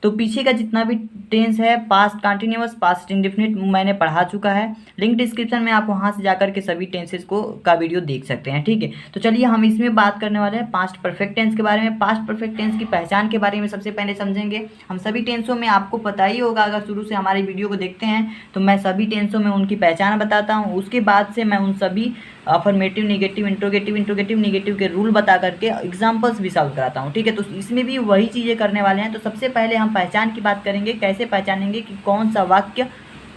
तो पीछे का जितना भी टेंस है, पास्ट कंटिन्यूअस, पास्ट इंडेफिनिट, मैंने पढ़ा चुका है। लिंक डिस्क्रिप्शन में आप वहां से जाकर के सभी टेंसेस को का वीडियो देख सकते हैं, ठीक है। तो चलिए हम इसमें बात करने वाले हैं पास्ट परफेक्ट टेंस के बारे में। पास्ट परफेक्ट टेंस की पहचान के बारे में सबसे पहले समझेंगे। हम सभी टेंसों में, आपको पता ही होगा अगर शुरू से हमारे वीडियो को देखते हैं, तो मैं सभी टेंसों में उनकी पहचान बताता हूँ। उसके बाद से मैं उन सभी affirmative, negative, interrogative, interrogative negative के रूल बता करके एग्जाम्पल्स भी सॉल्व कराता हूँ, ठीक है। तो इसमें भी वही चीज़ें करने वाले हैं। तो सबसे पहले हम पहचान की बात करेंगे, कैसे पहचानेंगे कि कौन सा वाक्य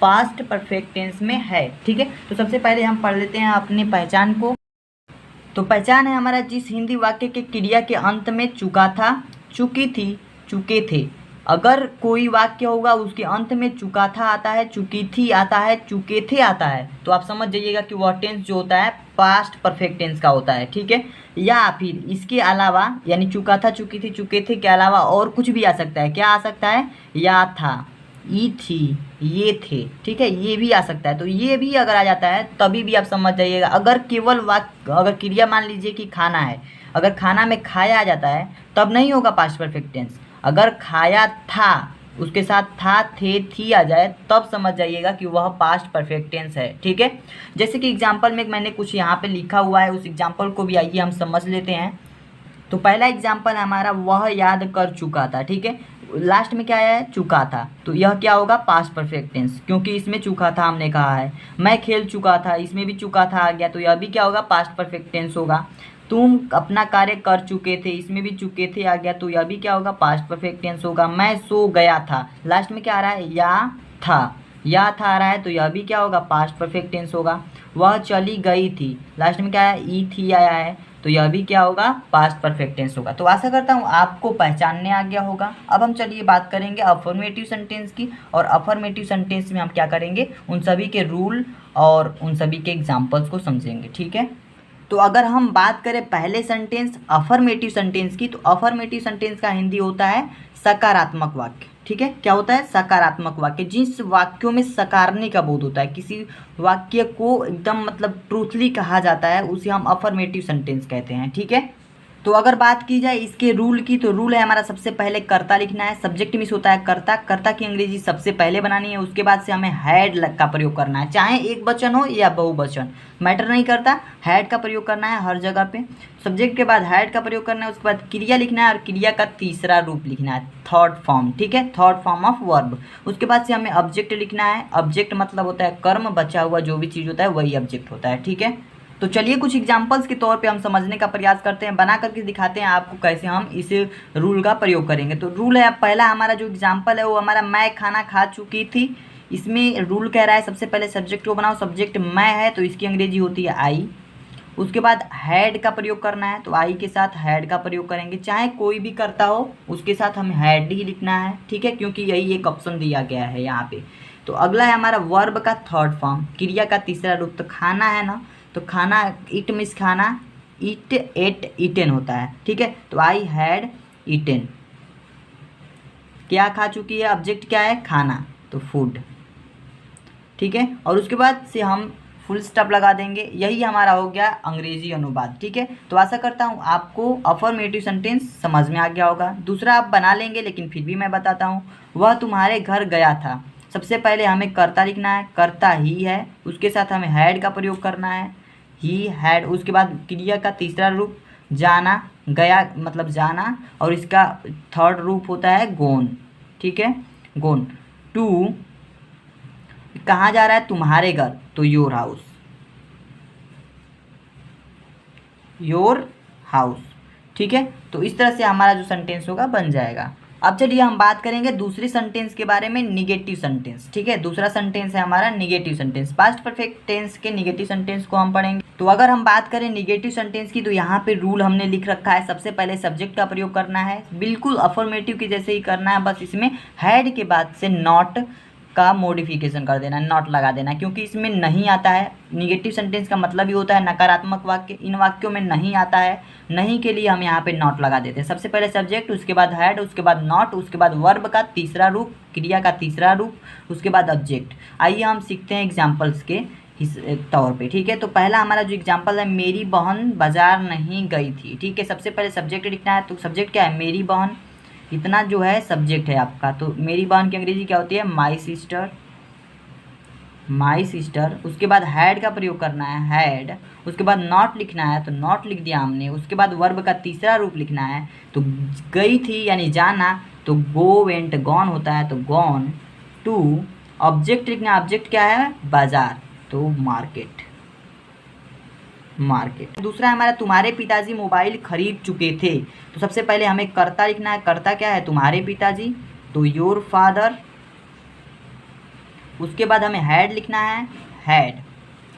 पास्ट परफेक्ट टेंस में है, ठीक है। तो सबसे पहले हम पढ़ लेते हैं अपनी पहचान को। तो पहचान है हमारा, जिस हिंदी वाक्य के क्रिया के अंत में चुका था, चुकी थी, चुके थे। अगर कोई वाक्य होगा उसके अंत में चुका था आता है, चुकी थी आता है, चुके थे आता है, तो आप समझ जाइएगा कि वह टेंस जो होता है पास्ट परफेक्ट टेंस का होता है, ठीक है। या फिर इसके अलावा, यानी चुका था, चुकी थी, चुके थे के अलावा और कुछ भी आ सकता है। क्या आ सकता है? या था, ई थी, ये थे, ठीक है, ये भी आ सकता है। तो ये भी अगर आ जाता है तभी भी आप समझ जाइएगा। अगर केवल वाक्य, अगर क्रिया मान लीजिए कि खाना है, अगर खाना में खाया आ जाता है तब नहीं होगा पास्ट परफेक्ट टेंस। अगर खाया था उसके साथ था, थे, थी आ जाए तब समझ जाइएगा कि वह पास्ट परफेक्ट टेंस है, ठीक है। जैसे कि एग्जाम्पल में मैंने कुछ यहाँ पे लिखा हुआ है, उस एग्जाम्पल को भी आइए हम समझ लेते हैं। तो पहला एग्जाम्पल है हमारा, वह याद कर चुका था, ठीक है। लास्ट में क्या है? चुका था, तो यह क्या होगा? पास्ट परफेक्ट टेंस, क्योंकि इसमें चुका था हमने कहा है। मैं खेल चुका था, इसमें भी चुका था आ गया, तो यह भी क्या होगा? पास्ट परफेक्ट टेंस होगा। तुम अपना कार्य कर चुके थे, इसमें भी चुके थे आ गया, तो यह भी क्या होगा? पास्ट परफेक्ट टेंस होगा। मैं सो गया था, लास्ट में क्या आ रहा है? या था, या था आ रहा है, तो यह भी क्या होगा? पास्ट परफेक्ट टेंस होगा। वह चली गई थी, लास्ट में क्या है? ई थी आया है, तो यह भी क्या होगा? पास्ट परफेक्ट टेंस होगा। तो आशा करता हूँ आपको पहचानने आ गया होगा। अब हम चलिए बात करेंगे अफर्मेटिव सेंटेंस की, और अफर्मेटिव सेंटेंस में हम क्या करेंगे? उन सभी के रूल और उन सभी के एग्जाम्पल्स को समझेंगे, ठीक है। तो अगर हम बात करें पहले सेंटेंस अफर्मेटिव सेंटेंस की, तो अफर्मेटिव सेंटेंस का हिंदी होता है सकारात्मक वाक्य, ठीक है। क्या होता है? सकारात्मक वाक्य। जिस वाक्यों में सकारने का बोध होता है, किसी वाक्य को एकदम मतलब ट्रूथली कहा जाता है, उसे हम अफर्मेटिव सेंटेंस कहते हैं, ठीक है। तो अगर बात की जाए इसके रूल की, तो रूल है हमारा, सबसे पहले कर्ता लिखना है, सब्जेक्ट मिस होता है कर्ता, कर्ता की अंग्रेजी सबसे पहले बनानी है। उसके बाद से हमें हैड का प्रयोग करना है, चाहे एक वचन हो या बहुवचन, मैटर नहीं करता, हैड का प्रयोग करना है हर जगह पे। सब्जेक्ट के बाद हैड का प्रयोग करना है, उसके बाद क्रिया लिखना है, और क्रिया का तीसरा रूप लिखना है, थर्ड फॉर्म, ठीक है, थर्ड फॉर्म ऑफ वर्ब। उसके बाद से हमें ऑब्जेक्ट लिखना है। ऑब्जेक्ट मतलब होता है कर्म, बचा हुआ जो भी चीज़ होता है वही ऑब्जेक्ट होता है, ठीक है। तो चलिए कुछ एग्जाम्पल्स के तौर पे हम समझने का प्रयास करते हैं, बना करके दिखाते हैं आपको कैसे हम इस रूल का प्रयोग करेंगे। तो रूल है पहला हमारा, जो एग्जाम्पल है वो हमारा, मैं खाना खा चुकी थी। इसमें रूल कह रहा है सबसे पहले सब्जेक्ट को बनाओ, सब्जेक्ट मैं है तो इसकी अंग्रेजी होती है आई। उसके बाद हैड का प्रयोग करना है, तो आई के साथ हैड का प्रयोग करेंगे, चाहे कोई भी करता हो उसके साथ हमें हैड ही लिखना है, ठीक है, क्योंकि यही एक ऑप्शन दिया गया है यहाँ पे। तो अगला है हमारा वर्ब का थर्ड फॉर्म, क्रिया का तीसरा रूप। तो खाना है ना, तो खाना, इट मीन्स खाना, इट, एट, ईटेन होता है, ठीक है। तो आई हैड ईटेन, क्या खा चुकी है? ऑब्जेक्ट क्या है? खाना, तो फूड, ठीक है। और उसके बाद से हम फुल स्टॉप लगा देंगे। यही हमारा हो गया अंग्रेजी अनुवाद, ठीक है। तो आशा करता हूँ आपको अफर्मेटिव सेंटेंस समझ में आ गया होगा। दूसरा आप बना लेंगे, लेकिन फिर भी मैं बताता हूँ। वह तुम्हारे घर गया था, सबसे पहले हमें कर्ता लिखना है, कर्ता ही है, उसके साथ हमें हैड का प्रयोग करना है, ही हैड। उसके बाद क्रिया का तीसरा रूप जाना, गया मतलब जाना, और इसका थर्ड रूप होता है गोन, ठीक है, गोन। टू, कहाँ जा रहा है? तुम्हारे घर, तो योर हाउस, योर हाउस, ठीक है। तो इस तरह से हमारा जो सेंटेंस होगा बन जाएगा। अब चलिए हम बात करेंगे दूसरी सेंटेंस के बारे में, निगेटिव सेंटेंस, ठीक है। दूसरा सेंटेंस है हमारा negative sentence. Past perfect tense के निगेटिव सेंटेंस को हम पढ़ेंगे। तो अगर हम बात करें निगेटिव सेंटेंस की, तो यहाँ पे रूल हमने लिख रखा है, सबसे पहले सब्जेक्ट का प्रयोग करना है, बिल्कुल अफर्मेटिव के जैसे ही करना है, बस इसमें हैड के बाद से नॉट का मॉडिफिकेशन कर देना, नॉट लगा देना, क्योंकि इसमें नहीं आता है। निगेटिव सेंटेंस का मतलब ही होता है नकारात्मक वाक्य, इन वाक्यों में नहीं आता है, नहीं के लिए हम यहाँ पे नॉट लगा देते हैं। सबसे पहले सब्जेक्ट, उसके बाद हैड, उसके बाद नॉट, उसके बाद वर्ब का तीसरा रूप, क्रिया का तीसरा रूप, उसके बाद ऑब्जेक्ट। आइए हम सीखते हैं एग्जाम्पल्स के तौर पे, ठीक है। तो पहला हमारा जो एग्जाम्पल है, मेरी बहन बाजार नहीं गई थी, ठीक है। सबसे पहले सब्जेक्ट लिखना है, तो सब्जेक्ट क्या है? मेरी बहन, इतना जो है सब्जेक्ट है आपका। तो मेरी बहन की अंग्रेजी क्या होती है, माई सिस्टर, माई सिस्टर। उसके बाद हैड का प्रयोग करना है, हैड। उसके बाद नॉट लिखना है, तो नॉट लिख दिया हमने। उसके बाद वर्ब का तीसरा रूप लिखना है, तो गई थी यानी जाना, तो गो वेंट, गॉन होता है तो गॉन। टू ऑब्जेक्ट लिखना, ऑब्जेक्ट क्या है, बाजार, तो मार्केट, मार्केट। दूसरा है हमारा तुम्हारे पिताजी मोबाइल खरीद चुके थे, तो सबसे पहले हमें कर्ता लिखना है। कर्ता क्या है, तुम्हारे पिताजी, तो योर फादर। उसके बाद हमें हैड लिखना है, हैड।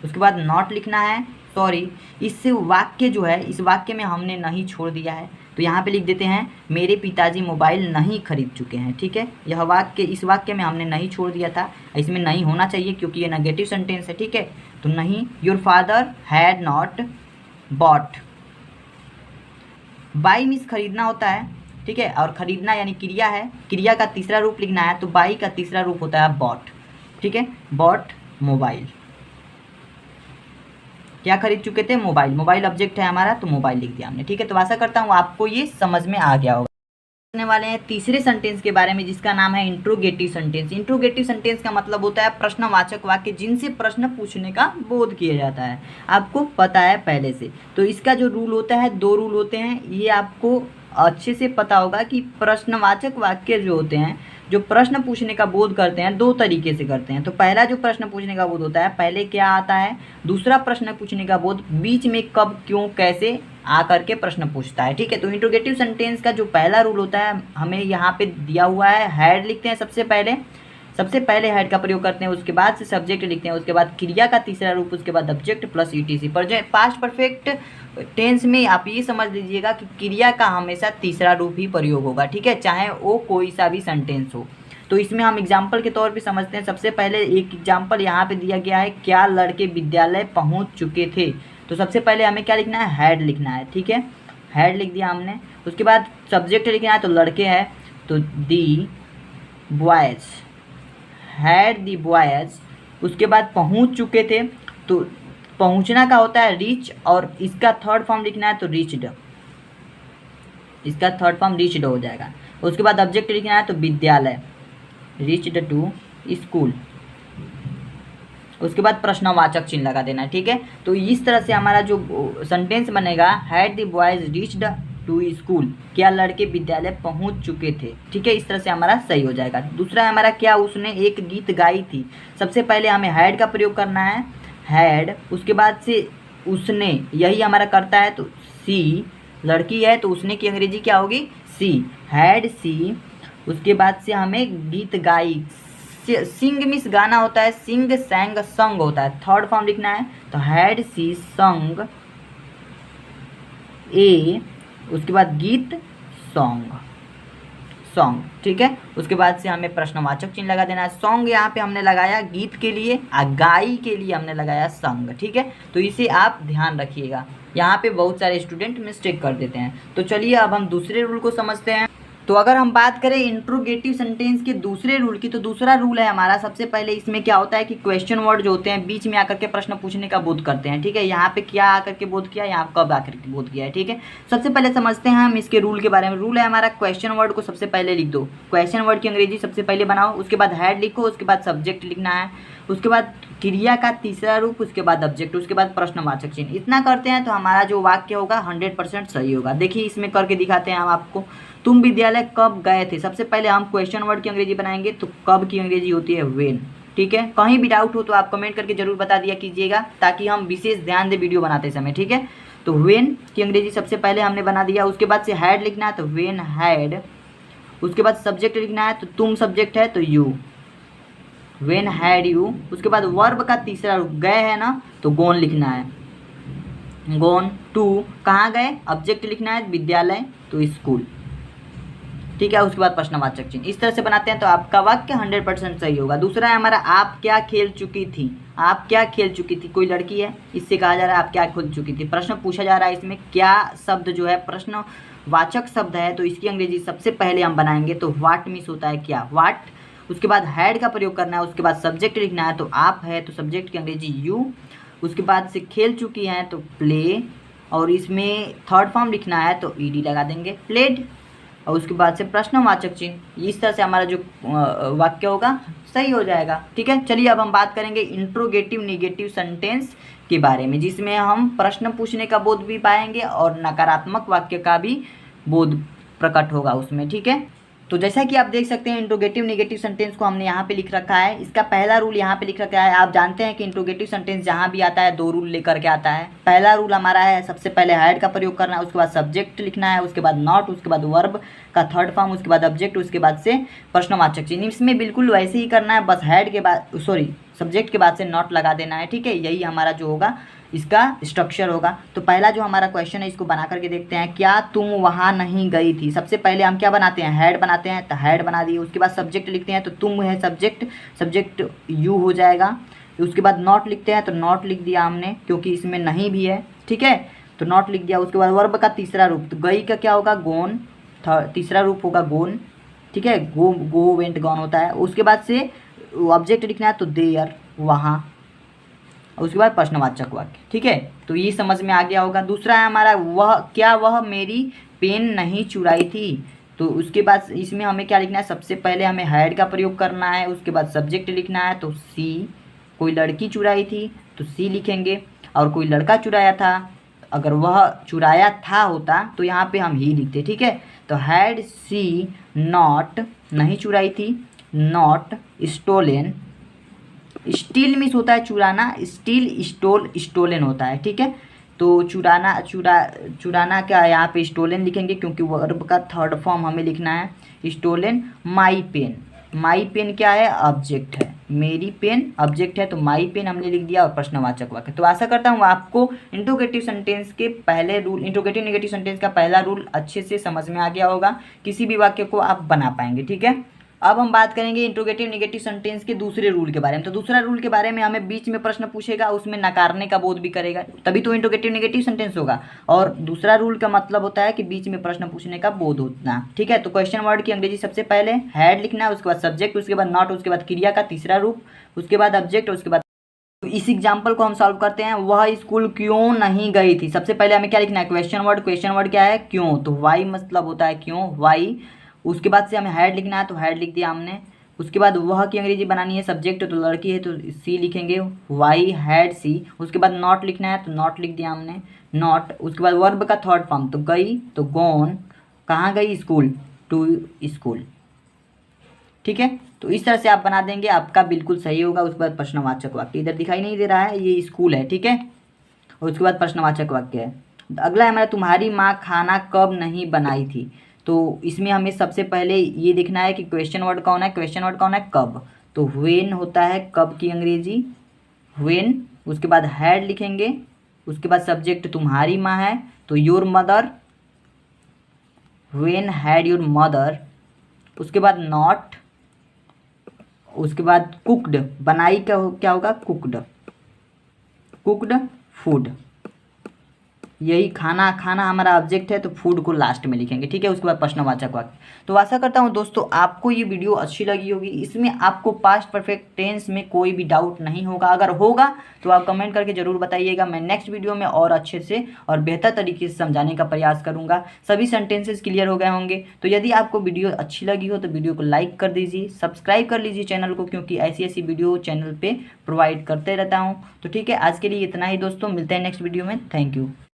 उसके बाद नॉट लिखना है, सॉरी। इस वाक्य जो है, इस वाक्य में हमने नहीं छोड़ दिया है, तो यहाँ पे लिख देते हैं मेरे पिताजी मोबाइल नहीं खरीद चुके हैं। ठीक है, यह वाक्य, इस वाक्य में हमने नहीं छोड़ दिया था, इसमें नहीं होना चाहिए क्योंकि ये नेगेटिव सेंटेंस है। ठीक है, तो नहीं, your father had not bought. By means खरीदना होता है। ठीक है, और खरीदना यानी क्रिया है, क्रिया का तीसरा रूप लिखना है, तो बाई का तीसरा रूप होता है बॉट। ठीक है, बॉट मोबाइल, क्या खरीद चुके थे, मोबाइल। मोबाइल ऑब्जेक्ट है हमारा, तो मोबाइल लिख दिया हमने। ठीक है, तो आशा करता हूँ आपको ये समझ में आ गया होगा। करने वाले हैं तीसरे सेंटेंस के बारे में, जिसका नाम है इंट्रोगेटिव सेंटेंस। इंट्रोगेटिव सेंटेंस का मतलब होता है प्रश्नवाचक वाक्य जिनसे प्रश्न पूछने का बोध किया जाता है। आपको पता है पहले से। तो इसका जो रूल होता है, दो रूल होते हैं, ये आपको अच्छे से पता होगा कि प्रश्नवाचक वाक्य जो होते हैं, जो प्रश्न पूछने का बोध करते हैं, दो तरीके से करते हैं। तो पहला जो प्रश्न पूछने का बोध होता है, पहले क्या आता है, दूसरा प्रश्न पूछने का बोध बीच में कब, क्यों, कैसे आकर के प्रश्न पूछता है। ठीक है, तो इंट्रोगेटिव सेंटेंस का जो पहला रूल होता है, हमें यहाँ पे दिया हुआ है, हैड लिखते हैं सबसे पहले हैड का प्रयोग करते हैं, उसके बाद से सब्जेक्ट लिखते हैं, उसके बाद क्रिया का तीसरा रूप, उसके बाद object plus etc. Past perfect tense में आप ये समझ लीजिएगा कि क्रिया का हमेशा तीसरा रूप ही प्रयोग होगा। ठीक है, चाहे वो कोई सा भी सेंटेंस हो। तो इसमें हम एग्जाम्पल के तौर पे समझते हैं। सबसे पहले एक एग्जाम्पल यहाँ पे दिया गया है, क्या लड़के विद्यालय पहुँच चुके थे। तो सबसे पहले हमें क्या लिखना है, हैड लिखना है। ठीक है, हैड लिख दिया हमने। उसके बाद सब्जेक्ट लिखना है, तो लड़के हैं, तो दी बॉयज़, हैड दी बॉयज़। उसके बाद पहुंच चुके थे, तो पहुंचना का होता है रीच, और इसका थर्ड फॉर्म लिखना है, तो रीच्ड, इसका थर्ड फॉर्म रीच्ड हो जाएगा। उसके बाद ऑब्जेक्ट लिखना है, तो विद्यालय, रीच्ड टू स्कूल। उसके बाद प्रश्नवाचक चिन्ह लगा देना है। ठीक है, तो इस तरह से हमारा जो सेंटेंस बनेगा, had the boys reached to school, क्या लड़के विद्यालय पहुंच चुके थे। ठीक है, इस तरह से हमारा सही हो जाएगा। दूसरा है हमारा, क्या उसने एक गीत गाई थी। सबसे पहले हमें हैड का प्रयोग करना है, हैड। उसके बाद से उसने, यही हमारा करता है, तो सी, लड़की है तो उसने की अंग्रेजी क्या होगी, सी, हैड सी। उसके बाद से हमें गीत गाई, सिंग मीन्स गाना होता है, सिंग, सैंग, संग होता है। थर्ड फॉर्म लिखना है, तो हैड सी संग ए, उसके बाद गीत, सॉन्ग, सॉन्ग। ठीक है, उसके बाद से हमें प्रश्नवाचक चिन्ह लगा देना है। सॉन्ग यहाँ पे हमने लगाया गीत के लिए, गाई के लिए हमने लगाया संग। ठीक है, तो इसे आप ध्यान रखिएगा, यहाँ पे बहुत सारे स्टूडेंट मिस्टेक कर देते हैं। तो चलिए अब हम दूसरे रूल को समझते हैं। तो अगर हम बात करें इंट्रोगेटिव सेंटेंस के दूसरे रूल की, तो दूसरा रूल है हमारा, सबसे पहले इसमें क्या होता है कि क्वेश्चन वर्ड जो होते हैं बीच में आकर के प्रश्न पूछने का बोध करते हैं। ठीक है, यहाँ पे क्या आकर के बोध किया, यहाँ कब आकर के बोध किया है। ठीक है, सबसे पहले समझते हैं हम इसके रूल के बारे में। रूल है हमारा, क्वेश्चन वर्ड को सबसे पहले लिख दो, क्वेश्चन वर्ड की अंग्रेजी सबसे पहले बनाओ, उसके बाद हैड लिखो, उसके बाद सब्जेक्ट लिखना है, उसके बाद क्रिया का तीसरा रूप, उसके बाद ऑब्जेक्ट, उसके बाद प्रश्नवाचक चिन्ह। इतना करते हैं तो हमारा जो वाक्य होगा 100% सही होगा। देखिए इसमें करके दिखाते हैं हम आपको। तुम विद्यालय कब गए थे, सबसे पहले हम क्वेश्चन वर्ड की अंग्रेजी बनाएंगे, तो कब की अंग्रेजी होती है व्हेन। ठीक है, कहीं भी डाउट हो तो आप कमेंट करके जरूर बता दिया कीजिएगा, ताकि हम विशेष ध्यान दें वीडियो बनाते समय। ठीक है, तो व्हेन की अंग्रेजी सबसे पहले हमने बना दिया। उसके बाद से हैड लिखना है, तो व्हेन हैड। उसके बाद सब्जेक्ट लिखना है, तो तुम सब्जेक्ट है तो यू, व्हेन हैड यू। उसके बाद वर्ब का तीसरा रूप, गए है ना, तो गोन लिखना है, गोन टू, कहाँ गए, ऑब्जेक्ट लिखना है, विद्यालय तो स्कूल। ठीक है, उसके बाद प्रश्नवाचक चिन्ह। इस तरह से बनाते हैं तो आपका वाक्य 100% सही होगा। दूसरा है हमारा, आप क्या खेल चुकी थी, आप क्या खेल चुकी थी, कोई लड़की है, इससे कहा जा रहा है आप क्या खेल चुकी थी। प्रश्न पूछा जा रहा है, इसमें क्या शब्द जो है प्रश्नवाचक शब्द है, तो इसकी अंग्रेजी सबसे पहले हम बनाएंगे, तो व्हाट मीन्स होता है क्या, व्हाट। उसके बाद हैड का प्रयोग करना है, उसके बाद सब्जेक्ट लिखना है, तो आप है तो सब्जेक्ट की अंग्रेजी यू। उसके बाद से खेल चुकी हैं तो प्ले, और इसमें थर्ड फॉर्म लिखना है तो ईडी लगा देंगे, प्लेड। और उसके बाद से प्रश्नवाचक चिन्ह। इस तरह से हमारा जो वाक्य होगा सही हो जाएगा। ठीक है, चलिए अब हम बात करेंगे इंट्रोगेटिव नेगेटिव सेंटेंस के बारे में, जिसमें हम प्रश्न पूछने का बोध भी पाएंगे और नकारात्मक वाक्य का भी बोध प्रकट होगा उसमें। ठीक है, तो जैसा कि आप देख सकते हैं इंट्रोगेटिव नेगेटिव सेंटेंस को हमने यहाँ पे लिख रखा है। इसका पहला रूल यहाँ पे लिख रखा है। आप जानते हैं कि इंट्रोगेटिव सेंटेंस जहाँ भी आता है 2 रूल लेकर के आता है। पहला रूल हमारा है सबसे पहले हैड का प्रयोग करना है, उसके बाद सब्जेक्ट लिखना है, उसके बाद नॉट, उसके बाद वर्ब का थर्ड फॉर्म, उसके बाद ऑब्जेक्ट, उसके बाद से प्रश्नवाचक चिन्ह। इसमें बिल्कुल वैसे ही करना है, बस हैड के बाद सब्जेक्ट के बाद से नॉट लगा देना है। ठीक है, यही हमारा जो होगा इसका स्ट्रक्चर होगा। तो पहला जो हमारा क्वेश्चन है इसको बना करके देखते हैं। क्या तुम वहाँ नहीं गई थी? सबसे पहले हम क्या बनाते हैं? हैड बनाते हैं, तो हैड बना दिए। उसके बाद सब्जेक्ट लिखते हैं तो तुम है सब्जेक्ट यू हो जाएगा। उसके बाद नॉट लिखते हैं तो नॉट लिख दिया हमने, क्योंकि इसमें नहीं भी है। ठीक है, तो नॉट लिख दिया। उसके बाद वर्ब का तीसरा रूप, तो गई का क्या होगा? गोन। तीसरा रूप होगा गोन। ठीक है, गो वेंट गॉन होता है। उसके बाद से ऑब्जेक्ट लिखना है तो देयर, वहाँ। उसके बाद प्रश्नवाचक वाक्य। ठीक है, तो ये समझ में आ गया होगा। दूसरा है हमारा वह मेरी पेन नहीं चुराई थी? तो उसके बाद इसमें हमें क्या लिखना है? सबसे पहले हमें हैड का प्रयोग करना है, उसके बाद सब्जेक्ट लिखना है तो सी। कोई लड़की चुराई थी तो सी लिखेंगे, और कोई लड़का चुराया था, अगर वह चुराया था होता तो यहाँ पे हम ही लिखते। ठीक है, तो हैड सी नॉट, नहीं चुराई थी, नॉट स्टोलन। स्टील मिस होता है चुराना, स्टील स्टोलन होता है। ठीक है, तो चुराना क्या यहाँ पे स्टोलन लिखेंगे, क्योंकि वर्ब का थर्ड फॉर्म हमें लिखना है स्टोलन। माई पेन क्या है? ऑब्जेक्ट है। मेरी पेन ऑब्जेक्ट है, तो माई पेन हमने लिख दिया, और प्रश्नवाचक वाक्य। तो आशा करता हूँ आपको इंट्रोगेटिव सेंटेंस के पहले रूल, इंट्रोगेटिव नेगेटिव सेंटेंस का पहला रूल अच्छे से समझ में आ गया होगा। किसी भी वाक्य को आप बना पाएंगे। ठीक है, अब हम बात करेंगे इंट्रोगेटिव नेगेटिव सेंटेंस के दूसरे रूल के बारे में। तो दूसरा रूल के बारे में हमें बीच में प्रश्न पूछेगा, उसमें नकारने का बोध भी करेगा, तभी तो इंट्रोगेटिव नेगेटिव सेंटेंस होगा। और दूसरा रूल का मतलब होता है कि बीच में प्रश्न पूछने का बोध होना। ठीक है, तो क्वेश्चन वर्ड की अंग्रेजी सबसे पहले हैड लिखना है, उसके बाद सब्जेक्ट, उसके बाद नॉट, उसके बाद क्रिया का तीसरा रूप, उसके बाद ऑब्जेक्ट, उसके बाद। तो इस एग्जाम्पल को हम सॉल्व करते हैं। वह स्कूल क्यों नहीं गई थी? सबसे पहले हमें क्या लिखना है? क्वेश्चन वर्ड क्या है? क्यों। तो वाई मतलब होता है क्यों, वाई। उसके बाद से हमें हैड लिखना है, तो हैड लिख दिया हमने। उसके बाद वह की अंग्रेजी बनानी है, सब्जेक्ट तो लड़की है तो सी लिखेंगे, वाई हैड सी। उसके बाद नॉट लिखना है, तो नॉट लिख दिया हमने, नॉट। उसके बाद वर्ब का थर्ड फॉर्म, तो गई तो गोन। कहाँ गई? School, to school. ठीक है, तो इस तरह से आप बना देंगे, आपका बिल्कुल सही होगा। उसके बाद प्रश्नवाचक वाक्य, इधर दिखाई नहीं दे रहा है, ये स्कूल है। ठीक है, और उसके बाद प्रश्नवाचक वाक्य है। अगला है हमारा, तुम्हारी माँ खाना कब नहीं बनाई थी? तो इसमें हमें सबसे पहले ये देखना है कि क्वेश्चन वर्ड कौन है? क्वेश्चन वर्ड कौन है? कब। तो व्हेन होता है कब की अंग्रेजी, व्हेन। उसके बाद हैड लिखेंगे, उसके बाद सब्जेक्ट तुम्हारी माँ है तो your mother, when had your mother. उसके बाद नॉट, उसके बाद कुकड, बनाई क्या होगा? Cooked food. यही खाना हमारा ऑब्जेक्ट है, तो फूड को लास्ट में लिखेंगे। ठीक है, उसके बाद प्रश्नवाचक वाक्य। तो आशा करता हूँ दोस्तों आपको ये वीडियो अच्छी लगी होगी। इसमें आपको पास्ट परफेक्ट टेंस में कोई भी डाउट नहीं होगा। अगर होगा तो आप कमेंट करके ज़रूर बताइएगा। मैं नेक्स्ट वीडियो में और अच्छे से और बेहतर तरीके से समझाने का प्रयास करूँगा। सभी सेंटेंसेस क्लियर हो गए होंगे। तो यदि आपको वीडियो अच्छी लगी हो तो वीडियो को लाइक कर दीजिए, सब्सक्राइब कर लीजिए चैनल को, क्योंकि ऐसी वीडियो चैनल पर प्रोवाइड करते रहता हूँ। तो ठीक है, आज के लिए इतना ही दोस्तों, मिलते हैं नेक्स्ट वीडियो में। Thank you.